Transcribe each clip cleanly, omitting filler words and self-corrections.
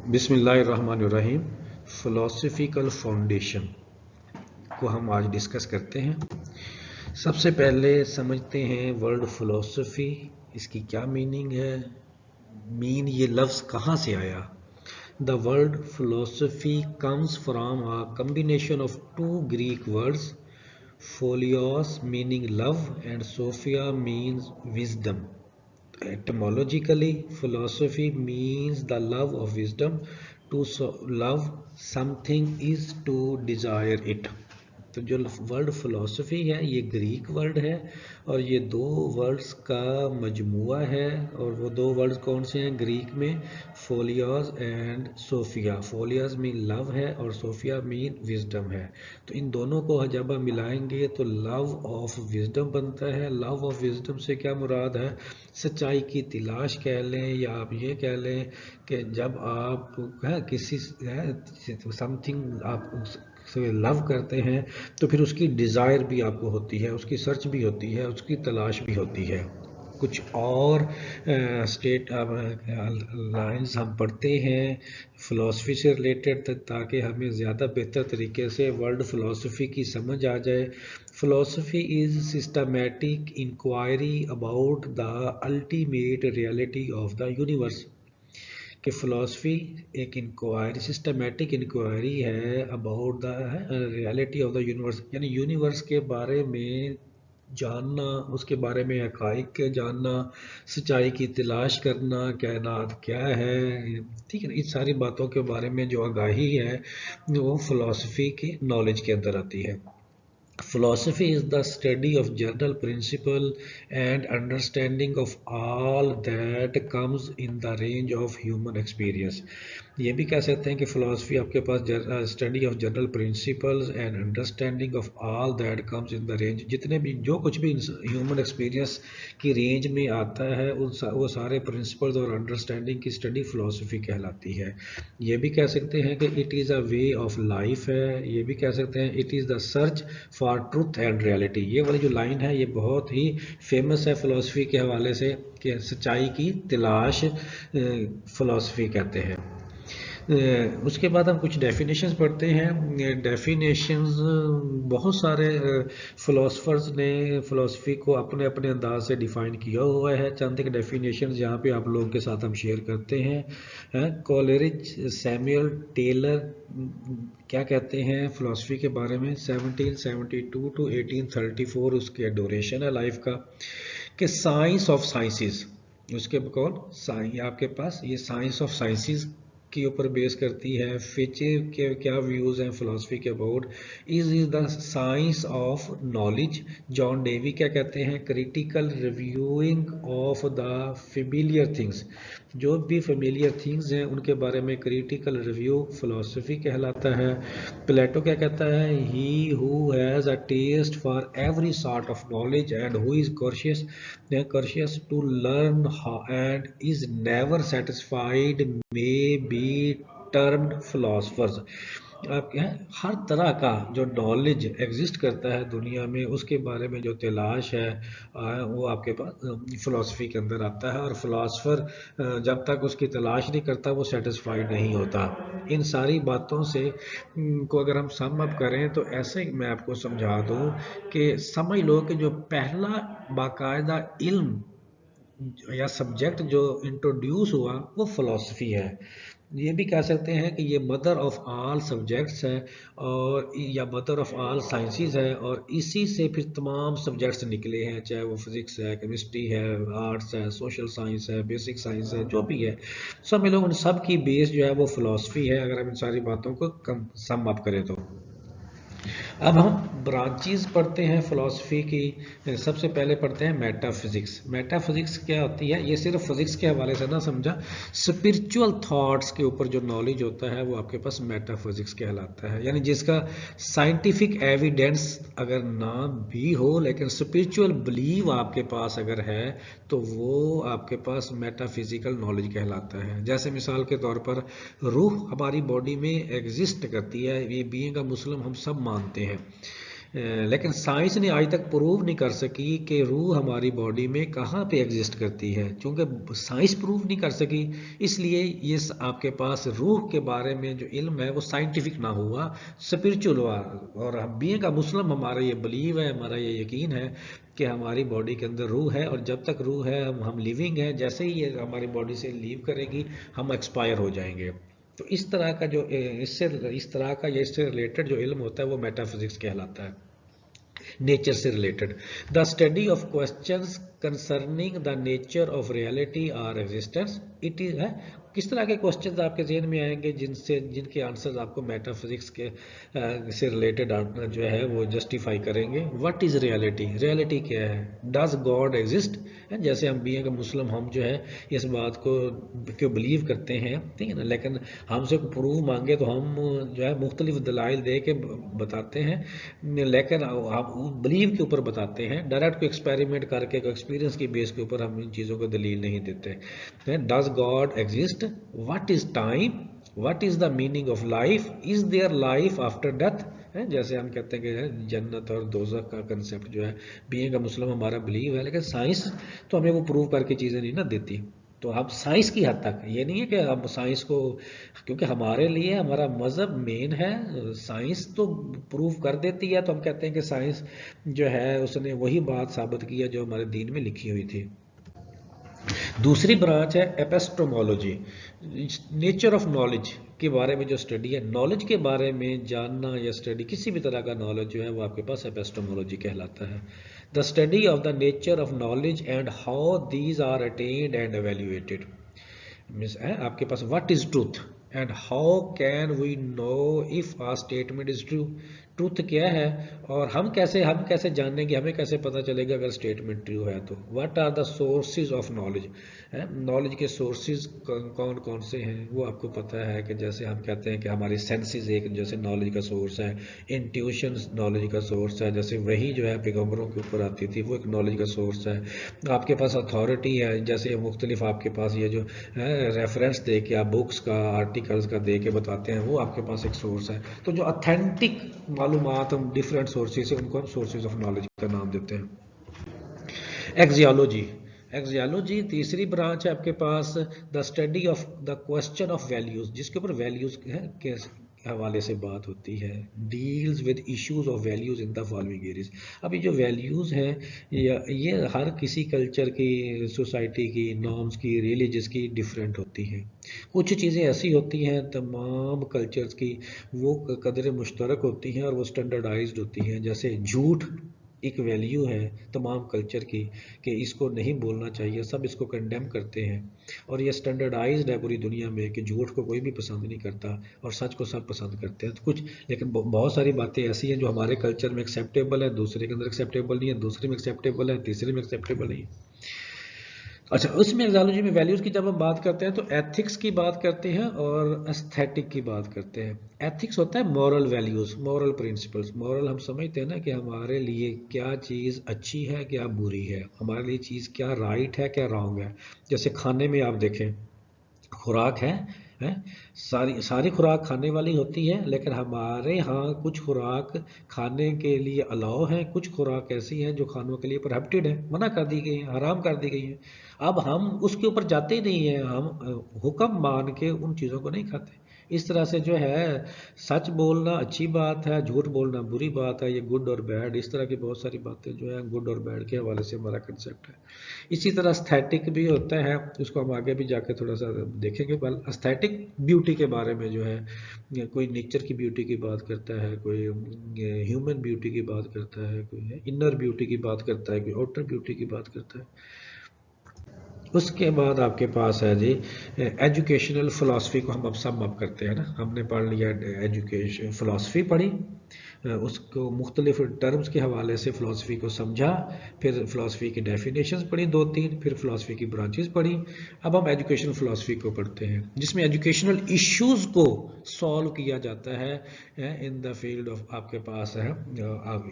बिस्मिल्लाहिर्रहमानिर्रहीम। फ़िलोसफ़िकल फाउंडेशन को हम आज डिस्कस करते हैं। सबसे पहले समझते हैं वर्ड फ़िलोसफ़ी, इसकी क्या मीनिंग है। ये लफ्ज़ कहाँ से आया। The word philosophy comes from a combination of two Greek words, philos meaning love and sophia means wisdom. Etymologically, philosophy means the love of wisdom. To love something is to desire it. तो जो word philosophy है ये Greek word है और ये दो words का मजमुआ है। और वो दो वर्ड्स कौन से हैं ग्रीक में? फोलियाज एंड सोफिया। फोलियाज मीन लव है और सोफिया मीन विजडम है। तो इन दोनों को जब हम मिलाएंगे तो लव ऑफ विजडम बनता है। लव ऑफ विजडम से क्या मुराद है? सच्चाई की तलाश कह लें या आप ये कह लें कि जब आप किसी समथिंग आप लव करते हैं तो फिर उसकी डिज़ायर भी आपको होती है, उसकी सर्च भी होती है, उसकी तलाश भी होती है। कुछ और स्टेट लाइंस हम पढ़ते हैं फ़िलासफ़ी से रिलेटेड ताकि हमें ज़्यादा बेहतर तरीके से वर्ल्ड फ़िलासफ़ी की समझ आ जाए। Philosophy is systematic inquiry about the ultimate reality of the universe. कि फ़िलासफ़ी एक इंक्वायरी, सिस्टमेटिक इंक्वायरी है about the reality of the universe, यानी यूनिवर्स के बारे में जानना, उसके बारे में हक़ाइक़ जानना, सच्चाई की तलाश करना, कायनात क्या है, ठीक है ना। इन सारी बातों के बारे में जो आगाही है वो फ़िलासफ़ी की नॉलेज के अंदर आती है। Philosophy is the study of general principle and understanding of all that comes in the range of human experience. ये भी कह सकते हैं कि फिलोसफी आपके पास study of general principles and understanding of all that comes in the range, जितने भी जो कुछ भी ह्यूमन एक्सपीरियंस की रेंज में आता है वो सारे प्रिंसिपल्स और अंडरस्टैंडिंग की स्टडी फिलोसफी कहलाती है। ये भी कह सकते हैं कि it is a way of life है। ये भी कह सकते हैं it is the search for truth and reality. ये वाली जो लाइन है ये बहुत ही फेमस है फिलोसफी के हवाले से कि सच्चाई की तलाश फिलोसफी कहते हैं। उसके बाद हम कुछ डेफिनेशंस पढ़ते हैं। डेफिनेशंस बहुत सारे फ़िलासफ़र्स ने फ़िलासफ़ी को अपने अपने अंदाज से डिफ़ाइन किया हुआ है। चंद एक डेफिनेशंस यहाँ पे आप लोगों के साथ हम शेयर करते हैं। कॉलरिज सैमुअल टेलर क्या कहते हैं फ़िलासफ़ी के बारे में? 1772 टू 1834 उसके ड्यूरेशन है लाइफ का। कि साइंस ऑफ साइंसेस, उसके कौन आपके पास ये साइंस ऑफ साइंसेस के ऊपर बेस करती है। फिचे के क्या व्यूज़ हैं फिलोसफी के about? Is the science of knowledge. John Dewey क्या कहते हैं? Critical reviewing of the familiar things. जो भी फेमिलियर थिंग्स हैं उनके बारे में क्रिटिकल रिव्यू फिलोसफी कहलाता है। प्लेटो क्या कहता है? He who has a taste for every sort of knowledge and who is curious to learn and is never satisfied may be termed philosophers. आप हर तरह का जो नॉलेज एग्जिस्ट करता है दुनिया में उसके बारे में जो तलाश है वो आपके पास फिलॉसफी के अंदर आता है। और फिलॉसफर जब तक उसकी तलाश नहीं करता वो सेटिस्फाइड नहीं होता। इन सारी बातों से को अगर हम सम अप करें तो ऐसे मैं आपको समझा दूं कि समझ लो कि जो पहला बाकायदा इल्म या सब्जेक्ट जो इंट्रोड्यूस हुआ वो फिलॉसफी है। ये भी कह सकते हैं कि ये मदर ऑफ ऑल सब्जेक्ट्स है और या मदर ऑफ ऑल साइंसेस है। और इसी से फिर तमाम सब्जेक्ट्स निकले हैं, चाहे वो फिजिक्स है, केमिस्ट्री है, आर्ट्स है, सोशल साइंस है, बेसिक साइंस है, जो भी है सब लोग उन सब की बेस जो है वो फिलॉसफी है। अगर हम इन सारी बातों को सम अप करें तो अब हम ब्रांचेस पढ़ते हैं फिलॉसफी की। सबसे पहले पढ़ते हैं मेटाफिजिक्स। मेटाफिजिक्स क्या होती है? ये सिर्फ फिजिक्स के हवाले से ना समझा, स्पिरिचुअल थॉट्स के ऊपर जो नॉलेज होता है वो आपके पास मेटाफिजिक्स कहलाता है। यानी जिसका साइंटिफिक एविडेंस अगर ना भी हो लेकिन स्पिरिचुअल बिलीव आपके पास अगर है तो वो आपके पास मेटाफिजिकल नॉलेज कहलाता है। जैसे मिसाल के तौर पर रूह हमारी बॉडी में एग्जिस्ट करती है, ये बीइंग अ मुस्लिम हम सब मानते हैं। लेकिन साइंस ने आज तक प्रूव नहीं कर सकी कि रूह हमारी बॉडी में कहाँ पे एग्जिस्ट करती है, क्योंकि साइंस प्रूव नहीं कर सकी। इसलिए ये आपके पास रूह के बारे में जो इल्म है वो साइंटिफिक ना हुआ, स्पिरिचुअल हुआ। और हम बीइंग का मुस्लिम हमारा ये बिलीव है, हमारा ये यकीन है कि हमारी बॉडी के अंदर रूह है, और जब तक रूह है हम लिविंग है। जैसे ही ये हमारी बॉडी से लीव करेगी हम एक्सपायर हो जाएंगे। तो इस तरह का जो इस तरह का या इससे रिलेटेड जो इल्म होता है वो मेटाफिजिक्स कहलाता है, नेचर से related. The study of questions concerning the nature of reality our existence, it is है। किस तरह के क्वेश्चंस आपके जहन में आएंगे जिनके आंसर्स आपको मेटाफिजिक्स के से रिलेटेड जो है वो जस्टिफाई करेंगे। व्हाट इज रियलिटी, रियलिटी क्या है, डज गॉड एग्जिस्ट। जैसे हम बीइंग मुस्लिम हम जो है इस बात को क्यों बिलीव करते हैं, ठीक है ना, लेकिन हमसे प्रूफ मांगे तो हम जो है मुख्तलिफ दलाइल दे के बताते हैं, लेकिन हम बिलीव के ऊपर बताते हैं। डायरेक्ट कोई एक्सपेरिमेंट करके कोई एक्सपीरियंस की बेस के ऊपर हम इन चीज़ों को दलील नहीं देते। Does God exist, what is time, what is the meaning of life, is their life after death. जैसे हम कहते हैं कि जन्नत और दोज़ख का कंसेप्ट जो है बीइंग अ मुस्लिम हमारा बिलीव है, लेकिन साइंस तो हमें वो प्रूव करके चीज़ें नहीं ना देती। तो हम साइंस की हद तक, ये नहीं है कि हम साइंस को, क्योंकि हमारे लिए हमारा मज़हब मेन है, साइंस तो प्रूव कर देती है, तो हम कहते हैं कि साइंस जो है उसने वही बात साबित की है जो हमारे दीन में लिखी हुई थी। दूसरी ब्रांच है एपिस्टेमोलॉजी, नेचर ऑफ नॉलेज के बारे में जो स्टडी है, नॉलेज के बारे में जानना या स्टडी, किसी भी तरह का नॉलेज जो है वो आपके पास एपिस्टेमोलॉजी कहलाता है। The study of the nature of knowledge and how these are attained and evaluated. Means है आपके पास what is truth and how can we know if a statement is true. Truth क्या है और हम कैसे जानेंगे, हमें कैसे पता चलेगा अगर स्टेटमेंट ट्रू है तो। What are the sources of knowledge, knowledge के सोर्सेज कौन कौन से हैं वो आपको पता है। कि जैसे हम कहते हैं कि हमारी सेंसेस एक जैसे नॉलेज का सोर्स है, इंट्यूशन नॉलेज का सोर्स है, जैसे वही जो है पैगंबरों के ऊपर आती थी वो एक नॉलेज का सोर्स है। आपके पास अथॉरिटी है, जैसे मुख्तलिफ आपके पास ये जो रेफरेंस दे के आप बुक्स का आर्टिकल्स का दे के बताते हैं वो आपके पास एक सोर्स है। तो जो अथेंटिक मालूमात हम डिफरेंट सोर्सेज से उनको हम सोर्सेज ऑफ नॉलेज का नाम देते हैं। एक्सियोलॉजी, एक्सियोलॉजी तीसरी ब्रांच है आपके पास, the study of the question of values, जिसके ऊपर वैल्यूज के हवाले से बात होती है। Deals with issues of values in the following areas. अब ये जो वैल्यूज हैं ये हर किसी कल्चर की, सोसाइटी की, नॉर्म्स की, रिलीजियस की डिफरेंट होती हैं। कुछ चीज़ें ऐसी होती हैं तमाम कल्चर्स की, वो कदर मुश्तरक होती हैं और वो स्टैंडर्डाइज्ड होती हैं। जैसे झूठ एक वैल्यू है तमाम कल्चर की कि इसको नहीं बोलना चाहिए, सब इसको कंडेम करते हैं, और ये स्टैंडर्डाइज्ड है पूरी दुनिया में कि झूठ को कोई भी पसंद नहीं करता और सच को सब पसंद करते हैं। तो कुछ, लेकिन बहुत सारी बातें ऐसी हैं जो हमारे कल्चर में एक्सेप्टेबल है, दूसरे के अंदर एक्सेप्टेबल नहीं है, दूसरे में एक्सेप्टेबल है, तीसरे में एक्सेप्टेबल नहीं है। अच्छा, उसमें एक्सोलॉजी में वैल्यूज़ की जब हम बात करते हैं तो एथिक्स की बात करते हैं और एस्थेटिक की बात करते हैं। एथिक्स होता है moral values, moral principles. Moral हम समझते हैं ना कि हमारे लिए क्या चीज़ अच्छी है, क्या बुरी है, हमारे लिए चीज़ क्या राइट है, क्या रॉन्ग है। जैसे खाने में आप देखें, खुराक है सारी खुराक खाने वाली होती है, लेकिन हमारे यहाँ कुछ खुराक खाने के लिए अलाउ है, कुछ खुराक ऐसी हैं जो खानों के लिए प्रोहिबिटेड है, मना कर दी गई है, हराम कर दी गई है। अब हम उसके ऊपर जाते ही नहीं हैं, हम हुक्म मान के उन चीज़ों को नहीं खाते। इस तरह से जो है सच बोलना अच्छी बात है, झूठ बोलना बुरी बात है, ये गुड और बैड, इस तरह की बहुत सारी बातें जो है गुड और बैड के हवाले से हमारा कंसेप्ट है। इसी तरह एस्थेटिक भी होता है, उसको हम आगे भी जाके थोड़ा सा देखेंगे। पर एस्थेटिक ब्यूटी के बारे में जो है कोई नेचर की ब्यूटी की बात करता है, कोई ह्यूमन ब्यूटी की बात करता है, कोई इनर ब्यूटी की बात करता है, कोई आउटर ब्यूटी की बात करता है। उसके बाद आपके पास है जी एजुकेशनल फ़िलासफ़ी को हम अब सम अप करते हैं ना। हमने पढ़ लिया एजुकेशन फ़िलासफ़ी पढ़ी, उसको मुख्तलिफ टर्म्स के हवाले से फ़िलासफ़ी को समझा, फिर फ़िलासफ़ी की डेफिनेशंस पढ़ी 2-3, फिर फ़िलासफ़ी की ब्रांचेस पढ़ी। अब हम एजुकेशन फ़िलासफ़ी को पढ़ते हैं जिसमें एजुकेशनल इश्यूज़ को सॉल्व किया जाता है इन द फील्ड ऑफ, आपके पास है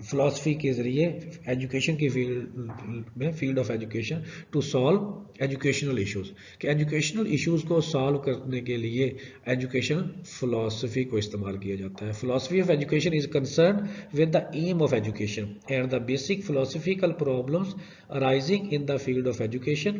फिलॉसफी के ज़रिए एजुकेशन की फील्ड में, field of education, to solve educational issues, कि एजुकेशनल इश्यूज़ को सॉल्व करने के लिए एजुकेशनल फिलॉसफी को इस्तेमाल किया जाता है। Philosophy of education is concern with the aim of education and the basic philosophical problems arising in the field of education.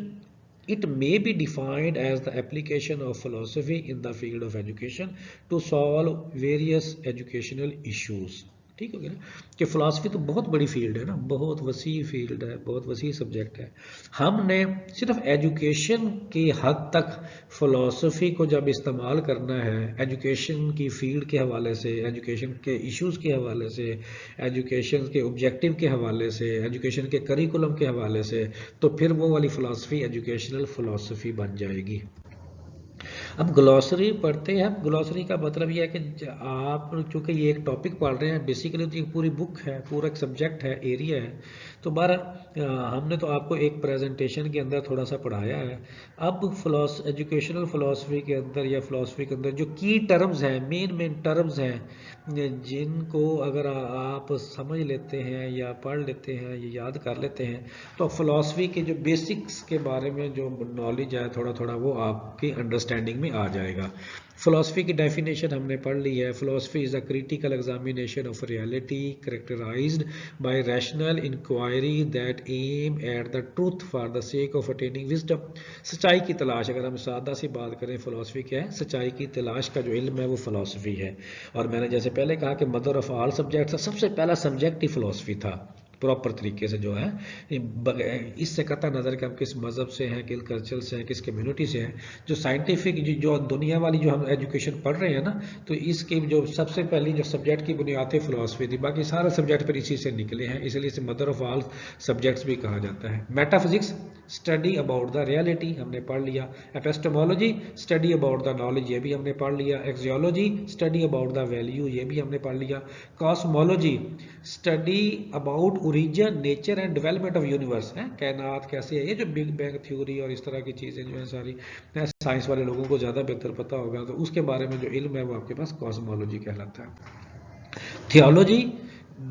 It may be defined as the application of philosophy in the field of education to solve various educational issues. ठीक हो गया ना, कि philosophy तो बहुत बड़ी field है ना, बहुत वसी फील्ड है, बहुत वसी सब्जेक्ट है। हमने सिर्फ एजुकेशन के हद तक फिलॉसफी को जब इस्तेमाल करना है, एजुकेशन की फील्ड के हवाले से, एजुकेशन के इश्यूज़ के हवाले से, एजुकेशन के ऑब्जेक्टिव के हवाले से, एजुकेशन के करिकुलम के हवाले से, तो फिर वो वाली फ़िलासफ़ी एजुकेशनल फ़िलासफ़ी बन जाएगी। अब ग्लॉसरी पढ़ते हैं। ग्लॉसरी का मतलब यह है कि आप चूँकि ये एक टॉपिक पढ़ रहे हैं, बेसिकली तो ये पूरी बुक है, पूरा एक सब्जेक्ट है, एरिया है, तो हमने तो आपको एक प्रेजेंटेशन के अंदर थोड़ा सा पढ़ाया है। अब एजुकेशनल फ़िलासफ़ी के अंदर या फ़िलासफ़ी के अंदर जो की टर्म्स हैं, मेन टर्म्स हैं, जिनको अगर आप समझ लेते हैं या पढ़ लेते हैं या याद कर लेते हैं, तो फ़िलासफ़ी के जो बेसिक्स के बारे में जो नॉलेज है थोड़ा थोड़ा वो आपकी अंडरस्टैंडिंग में आ जाएगा। फ़िलासफ़ी की डेफिनेशन हमने पढ़ ली है। Philosophy is a critical examination of reality characterized by rational inquiry that aim at the truth for the sake of attaining wisdom. सच्चाई की तलाश, अगर हम सादा सी बात करें, फ़िलासफ़ी क्या है? सच्चाई की तलाश का जो इल्म है वो फ़िलासफ़ी है। और मैंने जैसे पहले कहा कि मदर ऑफ ऑल सब्जेक्ट्स, सबसे पहला सब्जेक्ट ही फ़िलासफ़ी था प्रॉपर तरीके से जो है, इससे कतई नज़र कि हम किस मज़हब से हैं, किस कल्चर से हैं, किस कम्युनिटी से हैं, जो साइंटिफिक जो दुनिया वाली जो हम एजुकेशन पढ़ रहे हैं ना, तो इसकी जो सबसे पहली जो सब्जेक्ट की बुनियाद थी फ़िलासफ़ी थी। बाकी सारे सब्जेक्ट फिर इसी से निकले हैं, इसलिए इसे मदर ऑफ ऑल सब्जेक्ट्स भी कहा जाता है। Metaphysics, study about the reality, हमने पढ़ लिया। Epistemology, study about the knowledge, ये भी हमने पढ़ लिया। Axiology, study about the value, ये भी हमने पढ़ लिया। Cosmology, study about origin, nature and development of universe, है कायनात कैसे है, ये जो बिग बैंग थ्योरी और इस तरह की चीज़ें जो है सारी, साइंस वाले लोगों को ज़्यादा बेहतर पता होगा, तो उसके बारे में जो इल्म है वो आपके पास कॉस्मोलॉजी कहलाता है। थियोलॉजी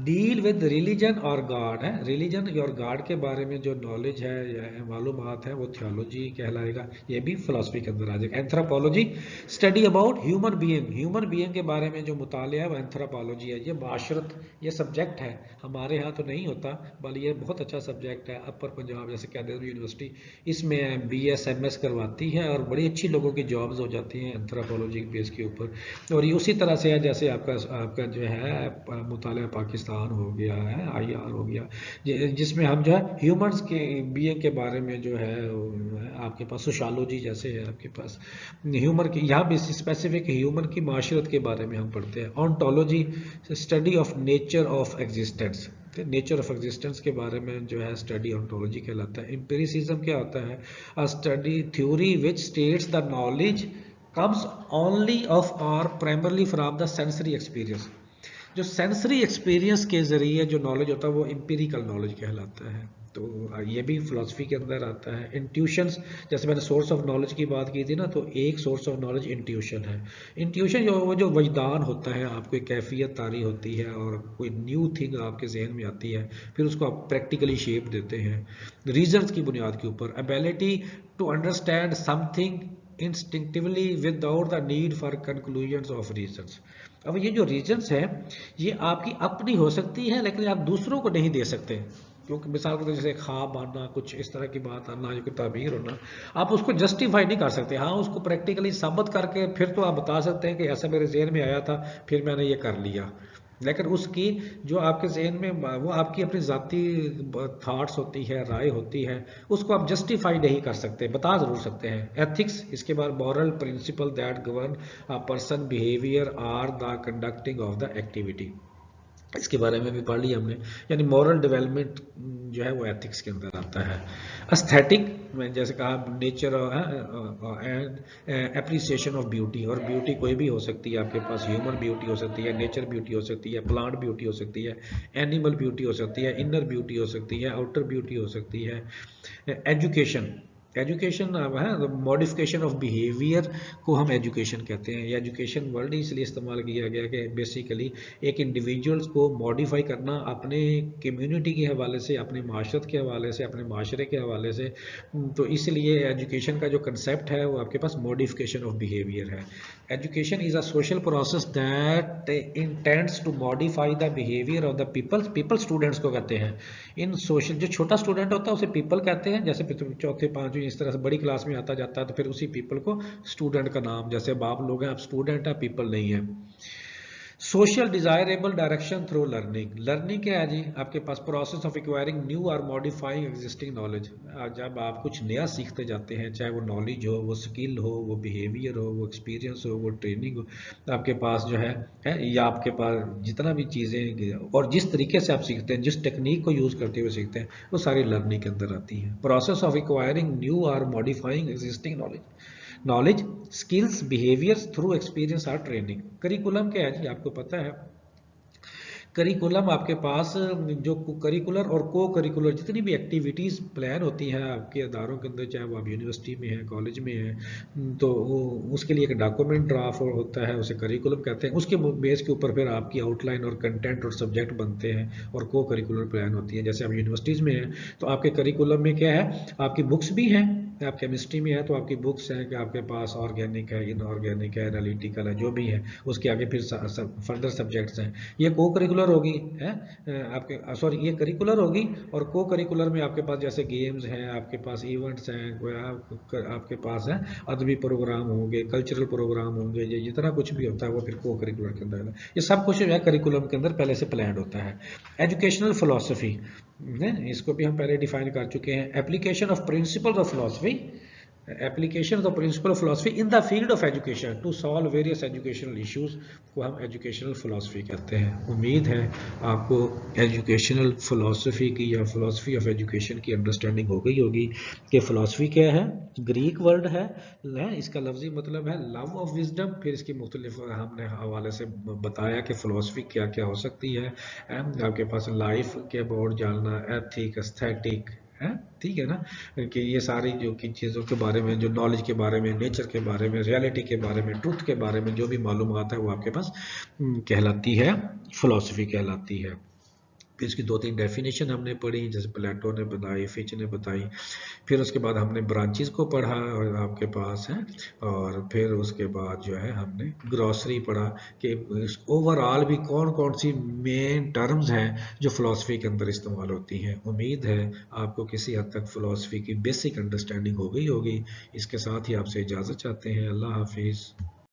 डील विद रिलीजन और गॉड, है रिलीजन और गॉड के बारे में जो नॉलेज है या मालूमात है वो थियोलॉजी कहलाएगा, ये भी फिलॉसफी के अंदर आ जाएगा। Anthropology, study about human being, human being के बारे में जो मुतालिया है वो एंथ्रोपोलॉजी है। ये माशरत, ये सब्जेक्ट है, हमारे यहाँ तो नहीं होता, बल्कि ये बहुत अच्छा सब्जेक्ट है। अपर पंजाब जैसे कैदेर यूनिवर्सिटी इसमें BS MS करवाती है और बड़ी अच्छी लोगों की जॉब्स हो जाती हैं एंथ्रोपोलॉजी के बेस के ऊपर। और ये उसी तरह से है जैसे आपका जो है मुतालिया पाकिस्तान हो गया है, IR हो गया, जिसमें हम जो है ह्यूमंस के बीइंग के बारे में जो है आपके पास सोशियोलॉजी जैसे है आपके पास ह्यूमन की, यहाँ भी स्पेसिफिक ह्यूमन की माशरत के बारे में हम पढ़ते हैं। Ontology, study of nature of existence, nature of existence के बारे में जो है स्टडी ऑन्टोलॉजी कहलाता है। एम्पिरिसिज्म क्या होता है? A study theory which states the knowledge comes only of or primarily from the sensory experience. जो सेंसरी एक्सपीरियंस के ज़रिए जो नॉलेज होता है वो एम्पिरिकल नॉलेज कहलाता है, तो ये भी फिलॉसफी के अंदर आता है। इंट्यूशंस, जैसे मैंने सोर्स ऑफ नॉलेज की बात की थी ना, तो एक सोर्स ऑफ नॉलेज इंट्यूशन है। इंट्यूशन जो वजदान होता है, आपको एक कैफियत तारी होती है और कोई न्यू थिंग आपके जहन में आती है, फिर उसको आप प्रैक्टिकली शेप देते हैं रीजन्स की बुनियाद के ऊपर। Ability to understand something instinctively without the need for conclusions of reasons. अब ये जो रीजन्स है ये आपकी अपनी हो सकती है, लेकिन आप दूसरों को नहीं दे सकते, क्योंकि मिसाल के तौर जैसे ख्वाब आना, कुछ इस तरह की बात आना, या कोई ताबीर होना, आप उसको जस्टिफाई नहीं कर सकते। हाँ, उसको प्रैक्टिकली साबित करके फिर तो आप बता सकते हैं कि ऐसा मेरे जहन में आया था, फिर मैंने ये कर लिया, लेकिन उसकी जो आपके जहन में वो आपकी अपनी ज़ाती थाट्स होती है, राय होती है, उसको आप जस्टिफाई नहीं कर सकते, बता ज़रूर सकते हैं। एथिक्स, इसके बाद moral principle that govern a person behaviour are the conducting of the activity, इसके बारे में भी पढ़ लिया हमने, यानी मॉरल डेवलपमेंट जो है वो एथिक्स के अंदर आता है। एस्थेटिक में जैसे कहा nature and appreciation of beauty, और ब्यूटी कोई भी हो सकती है आपके पास, ह्यूमन ब्यूटी हो सकती है, नेचर ब्यूटी हो सकती है, प्लांट ब्यूटी हो सकती है, एनिमल ब्यूटी हो सकती है, इनर ब्यूटी हो सकती है, आउटर ब्यूटी हो सकती है। एजुकेशन, एजुकेशन है मॉडिफिकेशन ऑफ बिहेवियर को हम एजुकेशन कहते हैं। ये एजुकेशन वर्ड इसलिए इस्तेमाल किया गया कि बेसिकली एक इंडिविजुअल्स को मॉडिफाई करना अपने कम्युनिटी के हवाले से, अपने माशरत के हवाले से, अपने माशरे के हवाले से। तो इसलिए एजुकेशन का जो कंसेप्ट है वो आपके पास मॉडिफिकेशन ऑफ बिहेवियर है। Education is a social process that intends to modify the behaviour of the people students को कहते हैं। इन सोशल, जो छोटा स्टूडेंट होता है उसे पीपल कहते हैं, जैसे चौथे पांचवीं इस तरह से बड़ी क्लास में आता जाता है तो फिर उसी पीपल को स्टूडेंट का नाम, जैसे बाप लोग हैं आप स्टूडेंट है, पीपल नहीं है। Social desirable direction through learning. Learning क्या है जी? आपके पास प्रोसेस ऑफ एक्वायरिंग न्यू और मॉडिफाइंग एग्जिस्टिंग नॉलेज। जब आप कुछ नया सीखते जाते हैं, चाहे वो नॉलेज हो, वो स्किल हो, वो बिहेवियर हो, वो एक्सपीरियंस हो, वो ट्रेनिंग हो, आपके पास जो है या आपके पास जितना भी चीज़ें और जिस तरीके से आप सीखते हैं, जिस टेक्निक को यूज़ करते हुए सीखते हैं, वो सारी लर्निंग के अंदर आती है। प्रोसेस ऑफ एक्वायरिंग न्यू और modifying existing knowledge, skills, behaviours through experience और ट्रेनिंग। करिकुलम क्या है जी? आपको पता है करिकुलम आपके पास जो करिकुलर और को करिकुलर जितनी भी एक्टिविटीज़ प्लान होती हैं आपके अदारों के अंदर, चाहे वो आप यूनिवर्सिटी में है, कॉलेज में है, तो उसके लिए एक डॉक्यूमेंट ड्राफ्ट होता है, उसे करिकुलम कहते हैं। उसके बेस के ऊपर फिर आपकी आउटलाइन और कंटेंट और सब्जेक्ट बनते हैं और को करिकुलर प्लान होती है। जैसे आप यूनिवर्सिटीज़ में हैं तो आपके करिकुलम में क्या है, आपकी बुक्स भी हैं। आप केमिस्ट्री में है तो आपकी बुक्स हैं कि आपके पास ऑर्गेनिक है, इनऑर्गेनिक है, एनालिटिकल है, जो भी है। उसके आगे फिर फर्दर सब्जेक्ट्स हैं। ये को करिकुलर होगी है आपके, सॉरी ये करिकुलर होगी। और को करिकुलर में आपके पास जैसे गेम्स हैं, आपके पास इवेंट्स हैं, आपके पास है अदबी प्रोग्राम होंगे, कल्चरल प्रोग्राम होंगे, ये जितना कुछ भी होता है वो फिर को करिकुलर के अंदर है। ये सब कुछ जो है करिकुलम के अंदर पहले से प्लान होता है। एजुकेशनल फिलॉसफी, इसको भी हम पहले डिफाइन कर चुके हैं। Application of principles of philosophy, application of the principle of philosophy in the field of education to solve various educational issues को हम एजुकेशनल फिलॉसफी कहते हैं। उम्मीद है आपको एजुकेशनल फिलॉसफी की या फिलॉसफी ऑफ एजुकेशन की अंडरस्टैंडिंग हो गई होगी कि फिलॉसफी क्या है। ग्रीक वर्ड है, इसका लफ्जी मतलब है लव ऑफ विजडम। फिर इसकी मुख्तलिफ हमने हवाले से बताया कि फिलॉसफी क्या क्या हो सकती है। आपके पास लाइफ के अबाउट जानना, एथिक, एस्थेटिक है, ठीक है ना, कि ये सारी जो की चीज़ों के बारे में, जो नॉलेज के बारे में, नेचर के बारे में, रियलिटी के बारे में, ट्रूथ के बारे में जो भी मालूमात है वो आपके पास कहलाती है, फिलॉसफी कहलाती है। फिर इसकी 2-3 डेफिनेशन हमने पढ़ी, जैसे प्लेटो ने बताई, फिच ने बताई। फिर उसके बाद हमने ब्रांचेस को पढ़ा और आपके पास है, और फिर उसके बाद जो है हमने ग्रॉसरी पढ़ा कि ओवरऑल भी कौन कौन सी मेन टर्म्स हैं जो फिलॉसफी के अंदर इस्तेमाल होती हैं। उम्मीद है आपको किसी हद तक फिलॉसफी की बेसिक अंडरस्टैंडिंग हो गई होगी। इसके साथ ही आपसे इजाज़त चाहते हैं। अल्लाह हाफिज़।